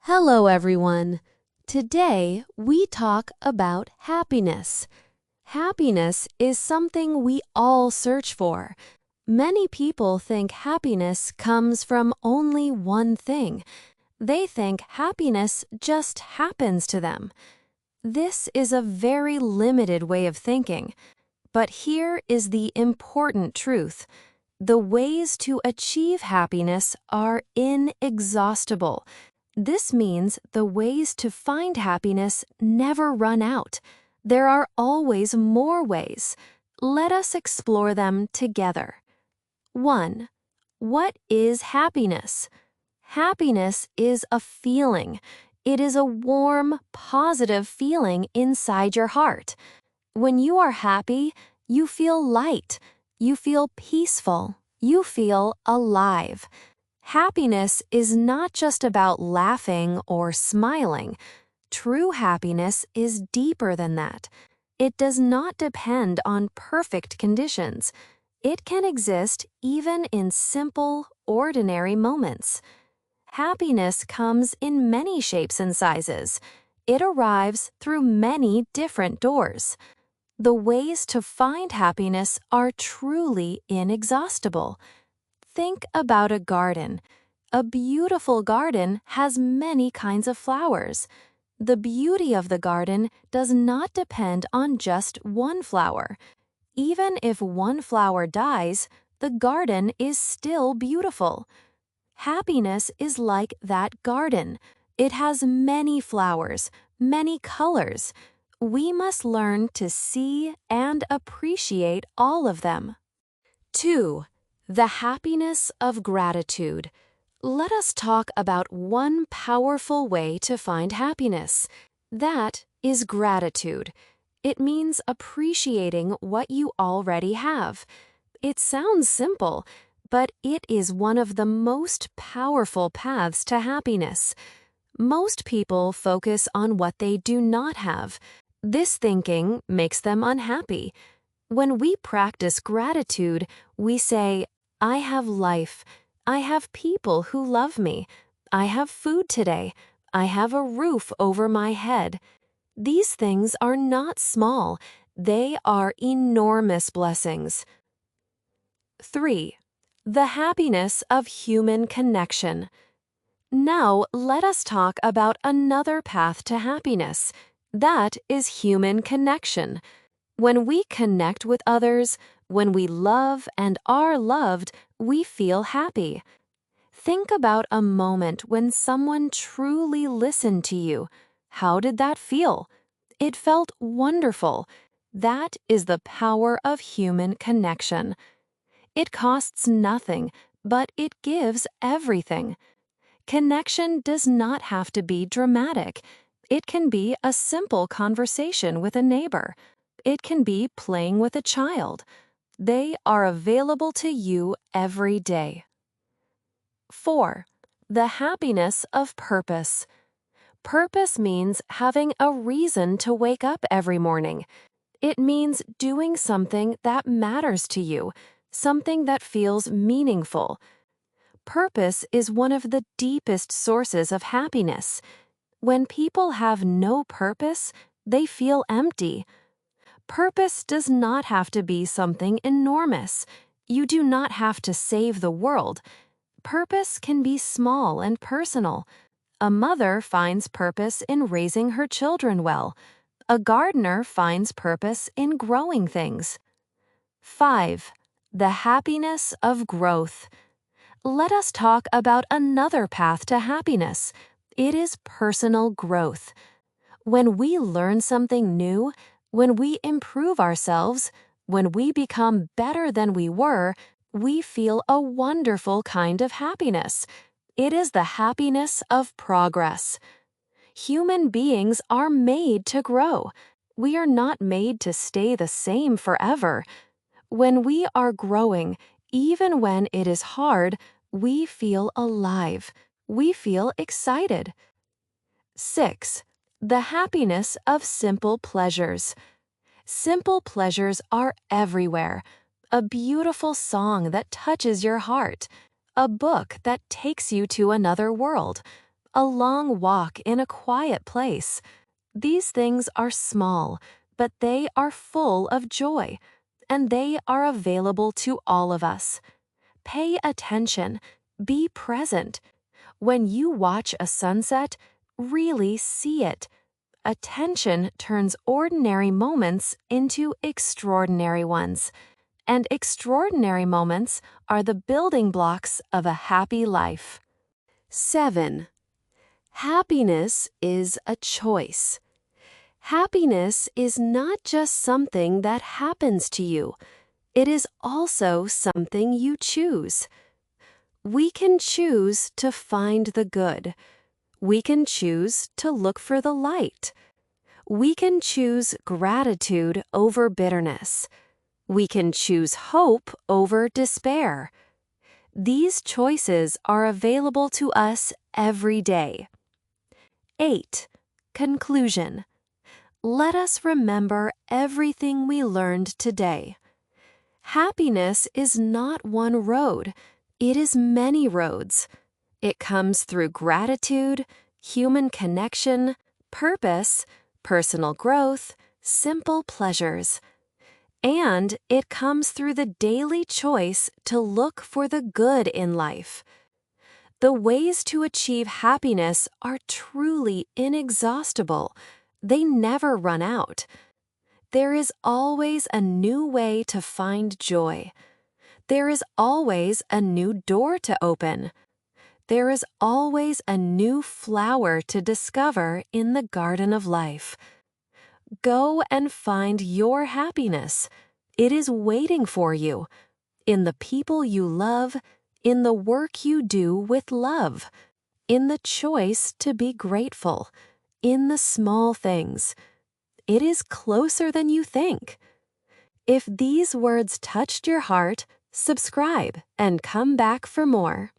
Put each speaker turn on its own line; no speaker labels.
Hello, everyone. Today, we talk about happiness. Happiness is something we all search for. Many people think happiness comes from only one thing. They think happiness just happens to them. This is a very limited way of thinking. But here is the important truth. The ways to achieve happiness are inexhaustible. This means the ways to find happiness never run out. There are always more ways. Let us explore them together. 1. What is happiness? Happiness is a feeling. It is a warm, positive feeling inside your heart. When you are happy, you feel light. You feel peaceful. You feel alive. Happiness is not just about laughing or smiling. True happiness is deeper than that. It does not depend on perfect conditions. It can exist even in simple, ordinary moments. Happiness comes in many shapes and sizes. It arrives through many different doors. The ways to find happiness are truly inexhaustible. Think about a garden. A beautiful garden has many kinds of flowers. The beauty of the garden does not depend on just one flower. Even if one flower dies, the garden is still beautiful. Happiness is like that garden. It has many flowers, many colors. We must learn to see and appreciate all of them. 2. The happiness of gratitude. Let us talk about one powerful way to find happiness. That is gratitude. It means appreciating what you already have. It sounds simple, but it is one of the most powerful paths to happiness. Most people focus on what they do not have. This thinking makes them unhappy. When we practice gratitude, we say, I have life. I have people who love me. I have food today. I have a roof over my head. These things are not small. They are enormous blessings. 3. The happiness of human connection. Now, let us talk about another path to happiness. That is human connection. When we connect with others, when we love and are loved, we feel happy. Think about a moment when someone truly listened to you. How did that feel? It felt wonderful. That is the power of human connection. It costs nothing, but it gives everything. Connection does not have to be dramatic. It can be a simple conversation with a neighbor. It can be playing with a child. They are available to you every day. 4. The happiness of purpose. Purpose means having a reason to wake up every morning. It means doing something that matters to you, something that feels meaningful. Purpose is one of the deepest sources of happiness. When people have no purpose, they feel empty. Purpose does not have to be something enormous. You do not have to save the world. Purpose can be small and personal. A mother finds purpose in raising her children well. A gardener finds purpose in growing things. 5. The happiness of growth. Let us talk about another path to happiness. It is personal growth. When we learn something new, when we improve ourselves, when we become better than we were, we feel a wonderful kind of happiness. It is the happiness of progress. Human beings are made to grow. We are not made to stay the same forever. When we are growing, even when it is hard, we feel alive. We feel excited. 6. The happiness of simple pleasures. Simple pleasures are everywhere. A beautiful song that touches your heart. A book that takes you to another world. a long walk in a quiet place. These things are small, but they are full of joy, and they are available to all of us. Pay attention, be present. When you watch a sunset, really see it. Attention turns ordinary moments into extraordinary ones, and extraordinary moments are the building blocks of a happy life. 7. Happiness is a choice. Happiness is not just something that happens to you. It is also something you choose. We can choose to find the good. We can choose to look for the light. We can choose gratitude over bitterness. We can choose hope over despair. These choices are available to us every day. 8. Conclusion. Let us remember everything we learned today. Happiness is not one road, it is many roads. It comes through gratitude, human connection, purpose, personal growth, simple pleasures. And it comes through the daily choice to look for the good in life. The ways to achieve happiness are truly inexhaustible. They never run out. There is always a new way to find joy. There is always a new door to open. There is always a new flower to discover in the garden of life. Go and find your happiness. It is waiting for you. In the people you love, in the work you do with love, in the choice to be grateful, in the small things. It is closer than you think. If these words touched your heart, subscribe and come back for more.